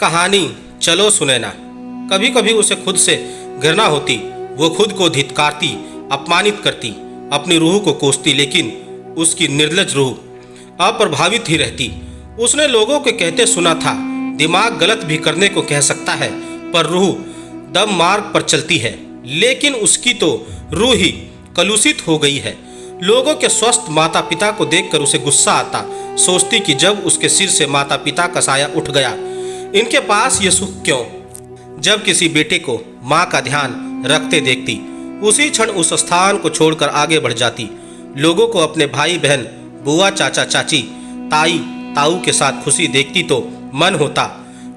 कहानी चलो सुनैना। कभी कभी उसे खुद से घृणा होती, वो खुद को धिक्कारती, अपमानित करती, अपनी रूह को कोसती, लेकिन उसकी निर्लज रूह अप्रभावित ही रहती। उसने लोगों के कहते सुना था, दिमाग गलत भी करने को कह सकता है पर रूह दम मार्ग पर चलती है। लेकिन उसकी तो रूह ही कलुषित हो गई है। लोगों के स्वस्थ माता पिता को देखकर उसे गुस्सा आता, सोचती कि जब उसके सिर से माता पिता का साया उठ गया, इनके पास ये सुख क्यों। जब किसी बेटे को माँ का ध्यान रखते देखती, उसी क्षण उस स्थान को छोड़कर आगे बढ़ जाती। लोगों को अपने भाई बहन, बुआ, चाचा चाची, ताई ताऊ के साथ खुशी देखती तो मन होता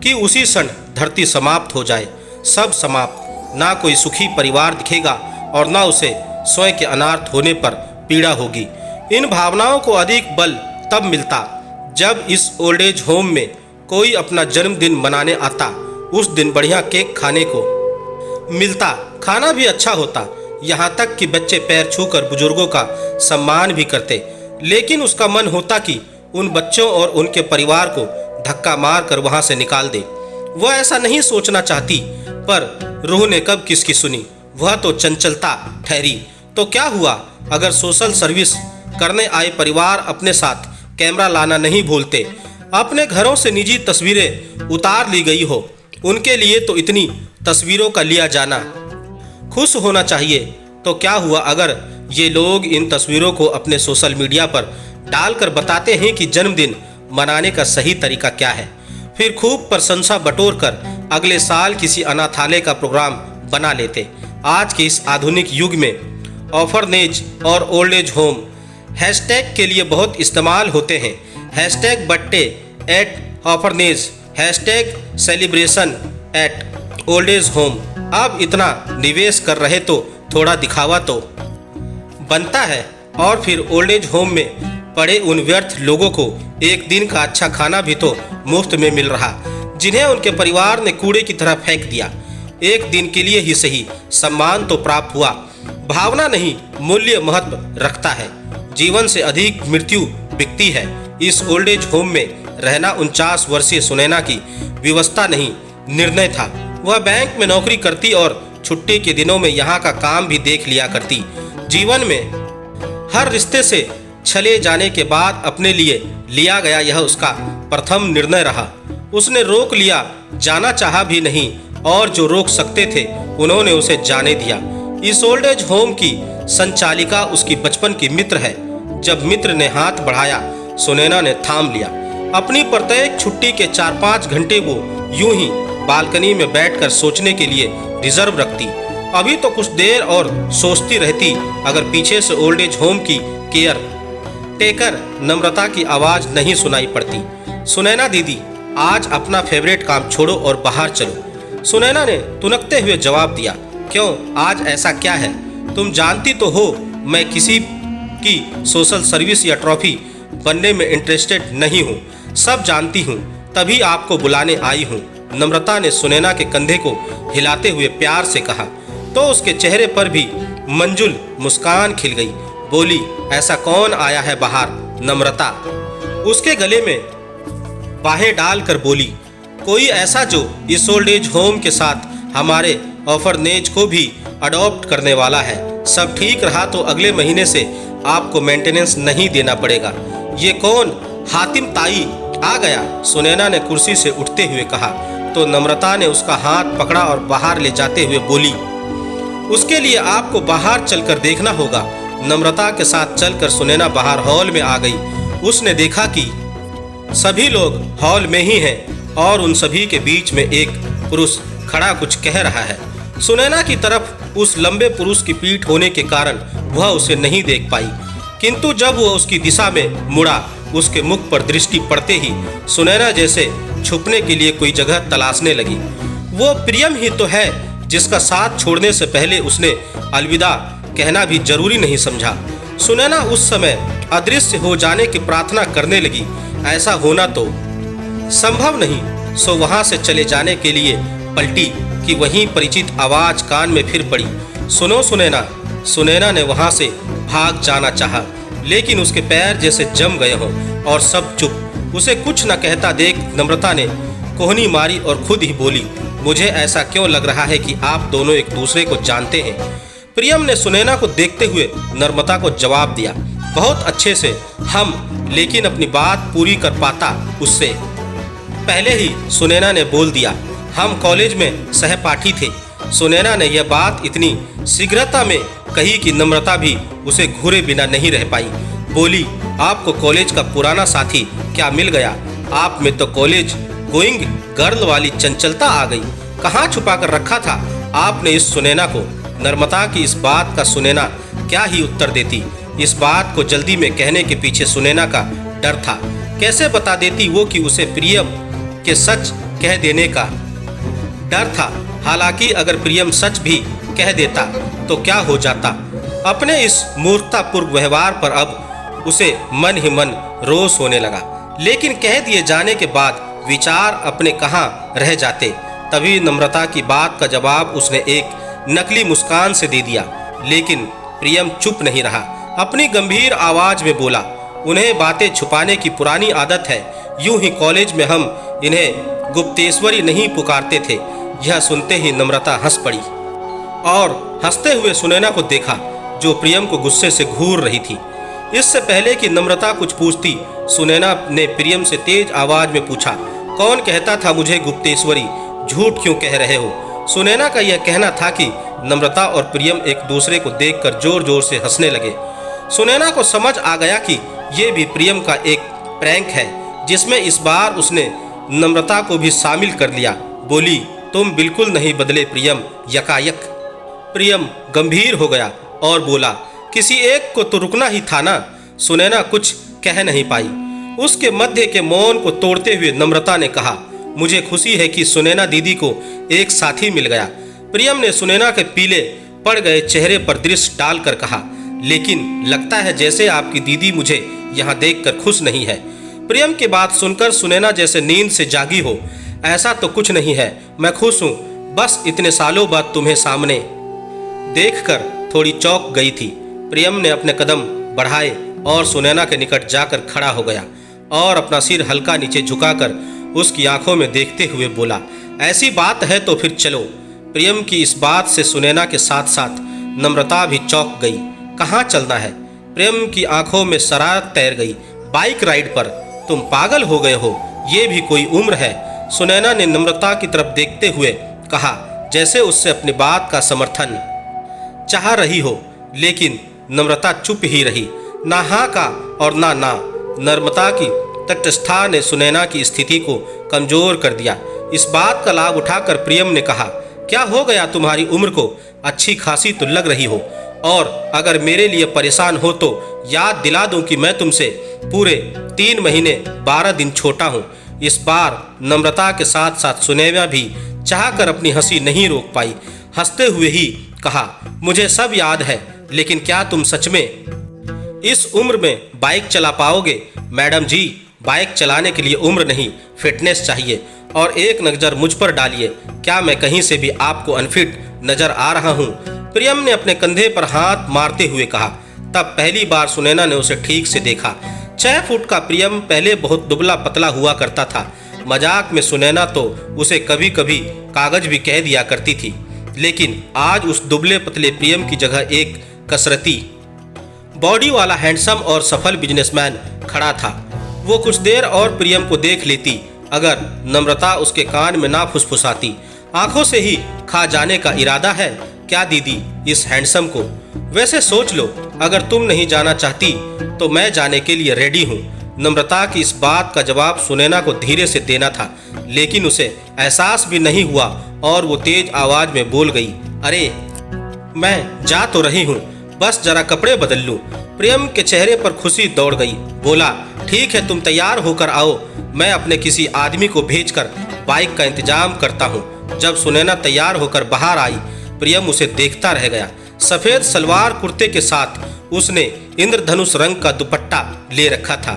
कि उसी क्षण धरती समाप्त हो जाए, सब समाप्त। ना कोई सुखी परिवार दिखेगा और ना उसे स्वयं के अनाथ होने पर पीड़ा होगी। इन भावनाओं को अधिक बल तब मिलता जब इस ओल्ड एज होम में कोई अपना जन्मदिन मनाने आता। उस दिन बढ़िया केक खाने को मिलता, खाना भी अच्छा होता, यहाँ तक कि बच्चे पैर छूकर बुजुर्गों का सम्मान भी करते। लेकिन उसका मन होता कि उन बच्चों और उनके परिवार को धक्का मार कर वहाँ से निकाल दे। वह ऐसा नहीं सोचना चाहती, पर रूह ने कब किसकी सुनी। वह तो चंचलता ठहरी। तो क्या हुआ अगर सोशल सर्विस करने आए परिवार अपने साथ कैमरा लाना नहीं भूलते, अपने घरों से निजी तस्वीरें उतार ली गई हो। उनके लिए तो इतनी तस्वीरों का लिया जाना खुश होना चाहिए। तो क्या हुआ अगर ये लोग इन तस्वीरों को अपने सोशल मीडिया पर डालकर बताते हैं कि जन्मदिन मनाने का सही तरीका क्या है, फिर खूब प्रशंसा बटोर कर अगले साल किसी अनाथालय का प्रोग्राम बना लेते। आज के इस आधुनिक युग में ऑफरनेज और ओल्ड एज होम हैशटैग के लिए बहुत इस्तेमाल होते हैं। Hashtag birthday at orphanage, hashtag celebration at old age home. अब इतना निवेश कर रहे तो थोड़ा दिखावा तो बनता है। और फिर ओल्ड एज होम में पड़े उन व्यर्थ लोगों को एक दिन का अच्छा खाना भी तो मुफ्त में मिल रहा, जिन्हें उनके परिवार ने कूड़े की तरह फेंक दिया। एक दिन के लिए ही सही, सम्मान तो प्राप्त हुआ। भावना नहीं, मूल्य महत्व रखता है। जीवन से अधिक मृत्यु बिकती है। इस ओल्ड एज होम में रहना 49 वर्षीय सुनैना की व्यवस्था नहीं, निर्णय था। वह बैंक में नौकरी करती और छुट्टी के दिनों में यहाँ का काम भी देख लिया करती। जीवन में हर रिश्ते से छले जाने के बाद अपने लिए लिया गया यह उसका प्रथम निर्णय रहा। उसने रोक लिया, जाना चाहा भी नहीं, और जो रोक सकते थे उन्होंने उसे जाने दिया। इस ओल्ड एज होम की संचालिका उसकी बचपन की मित्र है। जब मित्र ने हाथ बढ़ाया, सुनैना ने थाम लिया। अपनी प्रत्येक छुट्टी के 4-5 घंटे वो यूं ही बालकनी में बैठकर सोचने के लिए रिजर्व रखती। अभी तो कुछ देर और सोचती रहती अगर पीछे से ओल्ड एज होम की केयर टेकर नम्रता की आवाज़ नहीं सुनाई पड़ती। सुनैना दीदी, आज अपना फेवरेट काम छोड़ो और बाहर चलो। सुनैना ने तुनकते हुए जवाब दिया, क्यों, आज ऐसा क्या है? तुम जानती तो हो मैं किसी की सोशल सर्विस या ट्रॉफी बनने में इंटरेस्टेड नहीं हूँ। सब जानती हूँ, तभी आपको बुलाने आई हूँ। नम्रता ने सुनैना के कंधे को हिलाते हुए प्यार से कहा, तो उसके चेहरे पर भी मंजुल मुस्कान खिल गई। बोली, ऐसा कौन आया है बाहर? नम्रता उसके गले में बाहें डालकर बोली, कोई ऐसा जो इस ओल्ड एज होम के साथ हमारे ऑफरनेज को भी अडॉप्ट करने वाला है। सब ठीक रहा तो अगले महीने से आपको मेंटेनेंस नहीं देना पड़ेगा। ये कौन, हातिम ताई आ गया? सुनैना ने कुर्सी से उठते हुए कहा। तो नम्रता ने उसका हाथ पकड़ा और बाहर ले जाते हुए बोली, उसके लिए आपको बाहर चलकर देखना होगा। नम्रता के साथ चलकर सुनैना बाहर हॉल में आ गई। उसने देखा कि सभी लोग हॉल में ही हैं और उन सभी के बीच में एक पुरुष खड़ा कुछ कह रहा है। सुनैना की तरफ उस लंबे पुरुष की पीठ होने के कारण वह उसे नहीं देख पाई, किंतु जब वह उसकी दिशा में मुड़ा, उसके मुख पर दृष्टि पड़ते ही सुनैना जैसे छुपने के लिए कोई जगह तलाशने लगी। वो प्रियम ही तो है जिसका साथ छोड़ने से पहले उसने अलविदा कहना भी जरूरी नहीं समझा। सुनैना उस समय अदृश्य हो जाने की प्रार्थना करने लगी। ऐसा होना तो संभव नहीं, सो वहां से चले जाने के लिए पलटी कि वहीं परिचित आवाज कान में फिर पड़ी, सुनो सुनैना। सुनैना ने वहां से भाग जाना चाहा, लेकिन उसके पैर जैसे जम गए हों और सब चुप। उसे कुछ न कहता देख नम्रता ने कोहनी मारी और खुद ही बोली, मुझे ऐसा क्यों लग रहा है कि आप दोनों एक दूसरे को जानते हैं। प्रियम ने सुनैना को देखते हुए नम्रता को जवाब दिया, बहुत अच्छे से हम, लेकिन अपनी बात पूरी कर पाता उससे पहले ही सुनैना ने बोल दिया, हम कॉलेज में सहपाठी थे। सुनैना ने यह बात इतनी शीघ्रता में कही कि नम्रता भी उसे घूरे बिना नहीं रह पाई। बोली, आपको कॉलेज का पुराना साथी क्या मिल गया? आप में तो कॉलेज गोइंग गर्ल वाली चंचलता आ गई। कहाँ छुपा कर रखा था आपने इस सुनैना को? नम्रता की इस बात का सुनैना क्या ही उत्तर देती। इस बात को जल्दी में कहने के पीछे सुनैना का डर था। कैसे बता देती वो कि उसे प्रियम के सच कह देने का डर था। हालांकि अगर प्रियम सच भी कह देता तो क्या हो जाता। अपने इस मूर्खतापूर्ण व्यवहार पर अब उसे मन ही मन रोष होने लगा। लेकिन कह दिए जाने के बाद विचार अपने कहाँ रह जाते। तभी नम्रता की बात का जवाब उसने एक नकली मुस्कान से दे दिया। लेकिन प्रियम चुप नहीं रहा, अपनी गंभीर आवाज में बोला, उन्हें बातें छुपाने की पुरानी आदत है। यूं ही कॉलेज में हम इन्हें गुप्तेश्वरी नहीं पुकारते थे। यह सुनते ही नम्रता हंस पड़ी और हंसते हुए सुनैना को देखा, जो प्रियम को गुस्से से घूर रही थी। इससे पहले कि नम्रता कुछ पूछती, सुनैना ने प्रियम से तेज आवाज में पूछा, कौन कहता था मुझे गुप्तेश्वरी? झूठ क्यों कह रहे हो? सुनैना का यह कहना था कि नम्रता और प्रियम एक दूसरे को देखकर जोर जोर से हंसने लगे। सुनैना को समझ आ गया कि ये भी प्रियम का एक प्रैंक है, जिसमें इस बार उसने नम्रता को भी शामिल कर लिया। बोली, तुम बिल्कुल नहीं बदले प्रियम, यकायक। प्रियम गंभीर हो गया और बोला, किसी एक को तो रुकना ही था ना। सुनैना कुछ कह नहीं पाई। उसके मध्य के मौन को तोड़ते हुए नम्रता ने कहा, मुझे खुशी है कि सुनैना दीदी को एक साथी मिल गया। प्रियम ने सुनैना के पीले पड़ गए चेहरे पर दृष्टि डालकर कहा, लेकिन लगता है जैसे आपकी दीदी मुझे यहाँ देखकर खुश नहीं है। प्रियम की बात सुनकर सुनैना जैसे नींद से जागी हो, ऐसा तो कुछ नहीं है, मैं खुश हूँ। बस इतने सालों बाद तुम्हें सामने देखकर थोड़ी चौंक गई थी। प्रियम ने अपने कदम बढ़ाए और सुनैना के निकट जाकर खड़ा हो गया और अपना सिर हल्का नीचे झुकाकर उसकी आंखों में देखते हुए बोला, ऐसी बात है तो फिर चलो। प्रियम की इस बात से सुनैना के साथ साथ नम्रता भी चौंक गई। कहाँ चलना है? प्रियम की आंखों में शरारत तैर गई। बाइक राइड पर? तुम पागल हो गए हो, ये भी कोई उम्र है? सुनैना ने नम्रता की तरफ देखते हुए कहा, जैसे उससे अपनी बात का समर्थन चाह रही हो। लेकिन नम्रता चुप ही रही, ना हाँ का और ना ना। नम्रता की तटस्थता ने सुनैना की स्थिति को कमजोर कर दिया। इस बात का लाभ उठाकर प्रियम ने कहा, क्या हो गया तुम्हारी उम्र को? अच्छी खासी तो लग रही हो, और अगर मेरे लिए परेशान हो तो याद दिला दूं कि मैं तुमसे पूरे 3 महीने 12 दिन छोटा हूँ। इस बार नम्रता के साथ साथ सुनैना भी चाहकर अपनी हंसी नहीं रोक पाई। हंसते हुए ही कहा, मुझे सब याद है, लेकिन क्या तुम सच में इस उम्र में बाइक चला पाओगे? मैडम जी, बाइक चलाने के लिए उम्र नहीं, फिटनेस चाहिए। और एक नज़र मुझ पर डालिए, क्या मैं कहीं से भी आपको अनफिट नजर आ रहा हूँ? प्रियम ने अपने कंधे पर हाथ मारते हुए कहा। तब पहली बार सुनैना ने उसे ठीक से देखा। 6 फुट का प्रियम पहले बहुत दुबला पतला हुआ करता था। मजाक में सुनैना तो उसे कभी कभी कागज भी कह दिया करती थी, लेकिन आज उस दुबले पतले प्रियम की जगह एक कसरती बॉडी वाला हैंडसम और सफल बिजनेसमैन खड़ा था। वो कुछ देर और प्रियम को देख लेती, अगर नम्रता उसके कान में ना फुसफुसाती। आंखों से ही खा जाने का इरादा है क्या दीदी इस हैंडसम को? वैसे सोच लो, अगर तुम नहीं जाना चाहती तो मैं जाने के लिए रेडी हूँ। नम्रता की इस बात का जवाब सुनैना को धीरे से देना था, लेकिन उसे एहसास भी नहीं हुआ और वो तेज आवाज में बोल गई, अरे मैं जा तो रही हूँ, बस जरा कपड़े बदल लूँ। प्रियम के चेहरे पर खुशी दौड़ गई। बोला, ठीक है, तुम तैयार होकर आओ, मैं अपने किसी आदमी को भेजकर बाइक का इंतजाम करता हूँ। जब सुनैना तैयार होकर बाहर आई, प्रियम उसे देखता रह गया। सफेद सलवार कुर्ते के साथ उसने इंद्रधनुष रंग का दुपट्टा ले रखा था।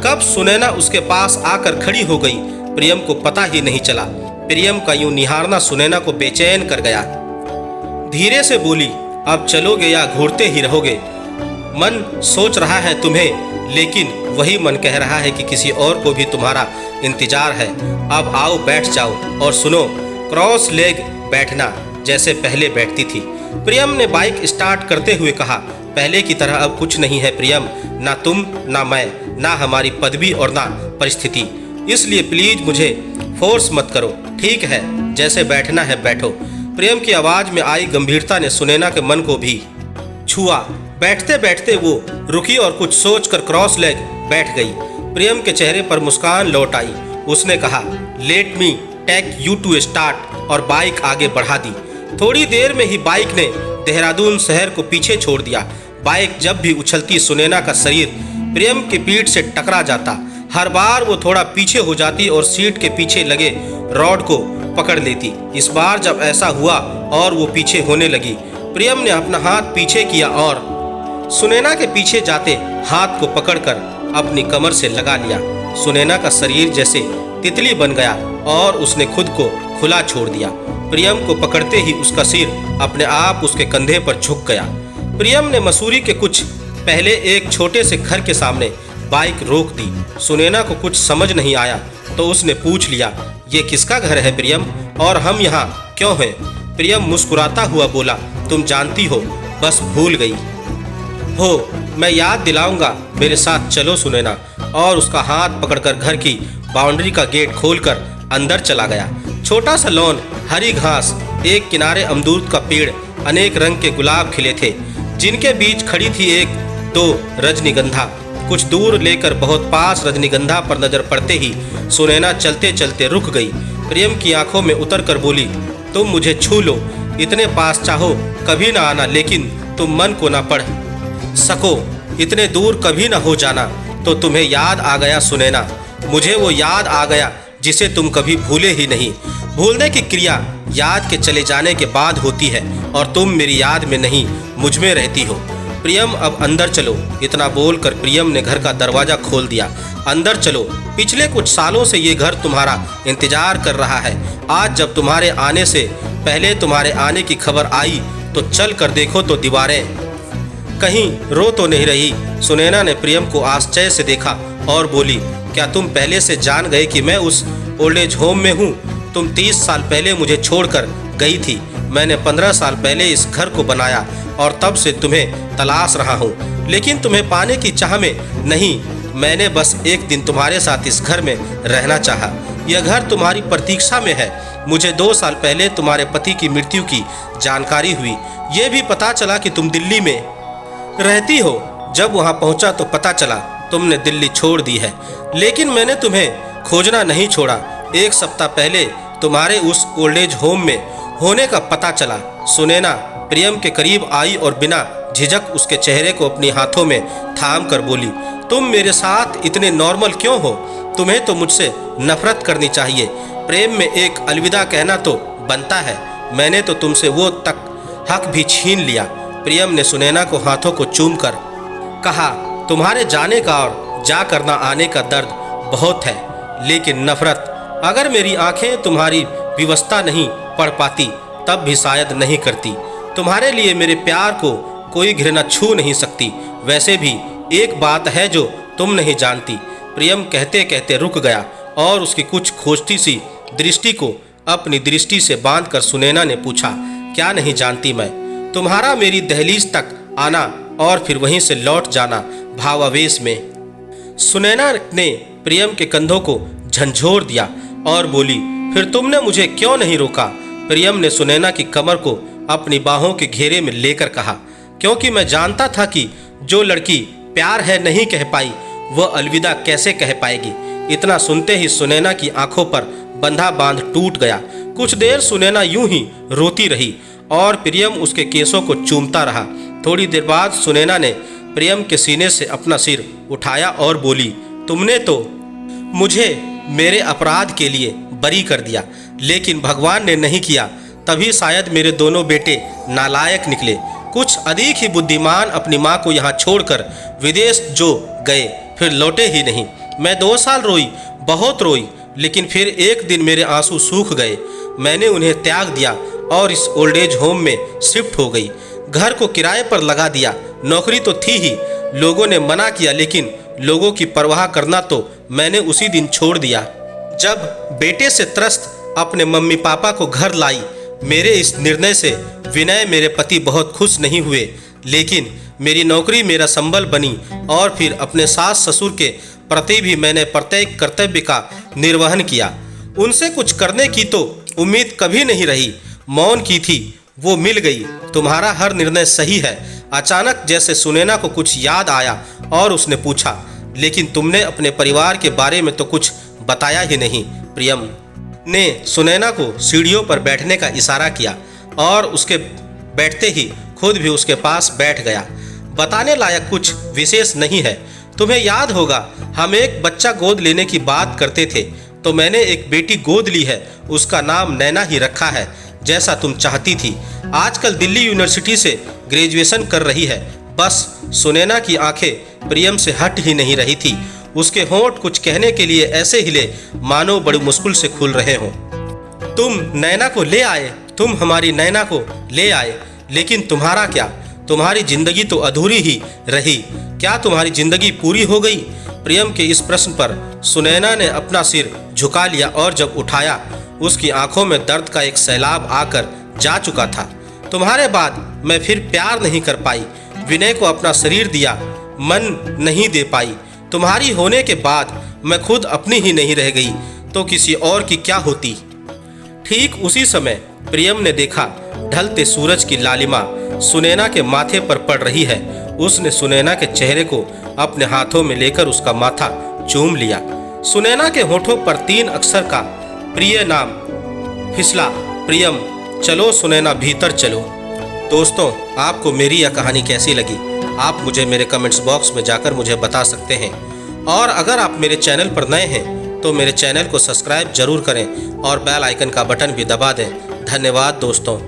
कब सुनैना उसके पास आकर खड़ी हो गई, प्रियम को पता ही नहीं चला। प्रियम का यूं निहारना सुनैना को बेचैन कर गया। धीरे से बोली, अब चलोगे या घूरते ही रहोगे? मन सोच रहा है तुम्हें, लेकिन वही मन कह रहा है कि किसी और को भी तुम्हारा इंतजार है। अब आओ बैठ जाओ और सुनो, क्रॉस लेग बैठना जैसे पहले बैठती थी। प्रियम ने बाइक स्टार्ट करते हुए कहा, पहले की तरह अब कुछ नहीं है प्रियम, ना तुम ना मैं, ना हमारी पदवी और ना परिस्थिति, इसलिए प्लीज मुझे फोर्स मत करो। ठीक है, जैसे बैठना है बैठो। प्रियम की आवाज़ में आई गंभीरता ने सुनैना के मन को भी छुआ। बैठते बैठते वो रुकी और कुछ सोचकर क्रॉस लेग बैठ गई। प्रियम के चेहरे पर मुस्कान लौट आई। उसने कहा, let me take you to start, और बाइक आगे बढ़ा दी। थोड़ी देर में ही बाइक ने देहरादून शहर को पीछे छोड़ दिया। बाइक जब भी उछलती सुनैना का शरीर प्रियम की पीठ से टकरा जाता। हर बार वो थोड़ा पीछे हो जाती और सीट के पीछे लगे रॉड को पकड़ लेती। इस बार जब ऐसा हुआ और वो पीछे होने लगी, प्रियम ने अपना हाथ पीछे किया और सुनैना के पीछे जाते हाथ को पकड़कर अपनी कमर से लगा लिया। सुनैना का शरीर जैसे तितली बन गया और उसने खुद को खुला छोड़ दिया। प्रियम को पकड़ते ही उसका सिर अपने आप उसके कंधे पर झुक गया। प्रियम ने मसूरी के कुछ पहले एक छोटे से घर के सामने बाइक रोक दी। सुनैना को कुछ समझ नहीं आया तो उसने पूछ लिया, ये किसका घर है प्रियम, और हम यहाँ क्यों हैं? प्रियम मुस्कुराता हुआ बोला, तुम जानती हो, बस भूल गई हो, मैं याद दिलाऊंगा, मेरे साथ चलो सुनैना। और उसका हाथ पकड़कर घर की बाउंड्री का गेट खोलकर अंदर चला गया। छोटा सा लॉन, हरी घास, एक किनारे अमरूद का पेड़, अनेक रंग के गुलाब खिले थे, जिनके बीच खड़ी थी एक दो रजनीगंधा। कुछ दूर लेकर बहुत पास रजनीगंधा पर नजर पड़ते ही सुनैना चलते चलते रुक गई। प्रियम की आंखों में उतरकर बोली, तुम मुझे छू लो, इतने पास चाहो कभी ना आना, लेकिन तुम मन को ना पढ़ सको, इतने दूर कभी ना हो जाना। तो तुम्हें याद आ गया सुनैना, मुझे वो याद आ गया जिसे तुम कभी भूले ही नहीं। भूलने की क्रिया याद के चले जाने के बाद होती है, और तुम मेरी याद में नहीं, मुझ में रहती हो। प्रियम अब अंदर चलो। इतना बोलकर प्रियम ने घर का दरवाजा खोल दिया। अंदर चलो, पिछले कुछ सालों से ये घर तुम्हारा इंतजार कर रहा है। आज जब तुम्हारे आने से पहले तुम्हारे आने की खबर आई तो चल कर देखो तो दीवारें कहीं रो तो नहीं रही। सुनैना ने प्रियम को आश्चर्य से देखा और बोली, क्या तुम पहले से जान गए कि मैं उस ओल्ड एज होम में हूँ? तुम 30 साल पहले मुझे छोड़कर गई थी। मैंने 15 साल पहले इस घर को बनाया और तब से तुम्हें तलाश रहा हूँ, लेकिन तुम्हें पाने की चाह में नहीं। मैंने बस एक दिन तुम्हारे साथ इस घर में रहना चाहा। यह घर तुम्हारी प्रतीक्षा में है। मुझे 2 साल पहले तुम्हारे पति की मृत्यु की जानकारी हुई। ये भी पता चला कि तुम दिल्ली में रहती हो। जब वहाँ पहुँचा तो पता चला तुमने दिल्ली छोड़ दी है, लेकिन मैंने तुम्हें खोजना नहीं छोड़ा। 1 सप्ताह पहले तुम्हारे उस ओल्ड एज होम में होने का पता चला। सुनैना प्रियम के करीब आई और बिना झिझक उसके चेहरे को अपनी हाथों में थाम कर बोली, तुम मेरे साथ इतने नॉर्मल क्यों हो? तुम्हें तो मुझसे नफरत करनी चाहिए। प्रेम में एक अलविदा कहना तो बनता है। मैंने तो तुमसे वो तक हक भी छीन लिया। प्रियम ने सुनैना को हाथों को चूमकर कहा, तुम्हारे जाने का और जा करना आने का दर्द बहुत है, लेकिन नफरत, अगर मेरी आंखें तुम्हारी विवशता नहीं पढ़ पाती तब भी शायद नहीं करती। तुम्हारे लिए मेरे प्यार को कोई घृणा छू नहीं सकती। वैसे भी एक बात है जो तुम नहीं जानती। प्रियम कहते कहते रुक गया और उसकी कुछ खोजती सी दृष्टि को अपनी दृष्टि से बांधकर सुनैना ने पूछा, क्या नहीं जानती मैं? तुम्हारा मेरी दहलीज तक आना और फिर वहीं से लौट जाना भावावेश में। सुनैना ने प्रियम के कंधों को झंझोर दिया और बोली, फिर तुमने मुझे क्यों नहीं रोका? प्रियम ने सुनैना की कमर को अपनी बाहों के घेरे में लेकर कहा, क्योंकि मैं जानता था कि जो लड़की प्यार है नहीं कह पाई वह अलविदा कैसे कह पाएगी। इतना सुनते ही सुनैना की आंखों पर बंधा बांध टूट गया। कुछ देर सुनैना यूं ही रोती रही और प्रियम उसके केसों को चूमता रहा। थोड़ी देर बाद सुनैना ने प्रियम के सीने से अपना सिर उठाया और बोली, तुमने तो मुझे मेरे अपराध के लिए बरी कर दिया, लेकिन भगवान ने नहीं किया। तभी शायद मेरे दोनों बेटे नालायक निकले। कुछ अधिक ही बुद्धिमान अपनी माँ को यहाँ छोड़कर विदेश जो गए फिर लौटे ही नहीं। मैं 2 साल रोई, बहुत रोई, लेकिन फिर एक दिन मेरे आंसू सूख गए। मैंने उन्हें त्याग दिया और इस ओल्ड एज होम में शिफ्ट हो गई। घर को किराए पर लगा दिया नौकरी तो थी ही, लोगों ने मना किया, लेकिन लोगों की परवाह करना तो मैंने उसी दिन छोड़ दिया जब बेटे से त्रस्त अपने मम्मी पापा को घर लाई। मेरे इस निर्णय से विनय मेरे पति बहुत खुश नहीं हुए, लेकिन मेरी नौकरी मेरा संबल बनी और फिर अपने सास ससुर के प्रति भी मैंने प्रत्येक कर्तव्य का निर्वहन किया। उनसे कुछ करने की तो उम्मीद कभी नहीं रही, मौन की थी, वो मिल गई। तुम्हारा हर निर्णय सही है। अचानक जैसे सुनैना को कुछ याद आया और उसने पूछा, लेकिन तुमने अपने परिवार के बारे में तो कुछ बताया ही नहीं। प्रियम ने सुनैना को सीढ़ियों पर बैठने का इशारा किया और उसके बैठते ही खुद भी उसके पास बैठ गया। बताने लायक कुछ विशेष नहीं है। तुम्हें याद होगा, हम एक बच्चा गोद लेने की बात करते थे, तो मैंने एक बेटी गोद ली है। उसका नाम नैना ही रखा है, जैसा तुम चाहती थी। आजकल दिल्ली यूनिवर्सिटी से ग्रेजुएशन कर रही है। बस सुनैना की आंखें प्रियम से हट ही नहीं रही थी। उसके होंठ कुछ कहने के लिए ऐसे हिले मानो बड़ी मुश्किल से खुल रहे हों। तुम नैना को ले आए, तुम हमारी नैना को ले आए, लेकिन तुम्हारा क्या? तुम्हारी जिंदगी तो अधूरी ही रही। क्या तुम्हारी जिंदगी पूरी हो गई? प्रियम के इस प्रश्न पर सुनैना ने अपना सिर झुका लिया और जब उठाया, उसकी आंखों में दर्द का एक सैलाब आकर जा चुका था। तुम्हारे बाद मैं फिर प्यार नहीं कर पाई, विनय को अपना शरीर दिया, मन नहीं दे पाई। तुम्हारी होने के बाद मैं खुद अपनी ही नहीं रह गई, तो किसी और की क्या होती। ठीक उसी समय प्रियम ने देखा, ढलते सूरज की लालिमा सुनैना के माथे पर पड़ रही है। उसने सुनैना के चेहरे को अपने हाथों में लेकर उसका माथा चूम लिया। सुनैना के होठों पर 3 अक्षर का प्रिय नाम फिसला। प्रियम, चलो सुनैना, भीतर चलो। दोस्तों, आपको मेरी यह कहानी कैसी लगी, आप मुझे मेरे कमेंट्स बॉक्स में जाकर मुझे बता सकते हैं। और अगर आप मेरे चैनल पर नए हैं तो मेरे चैनल को सब्सक्राइब जरूर करें और बेल आइकन का बटन भी दबा दें। धन्यवाद दोस्तों।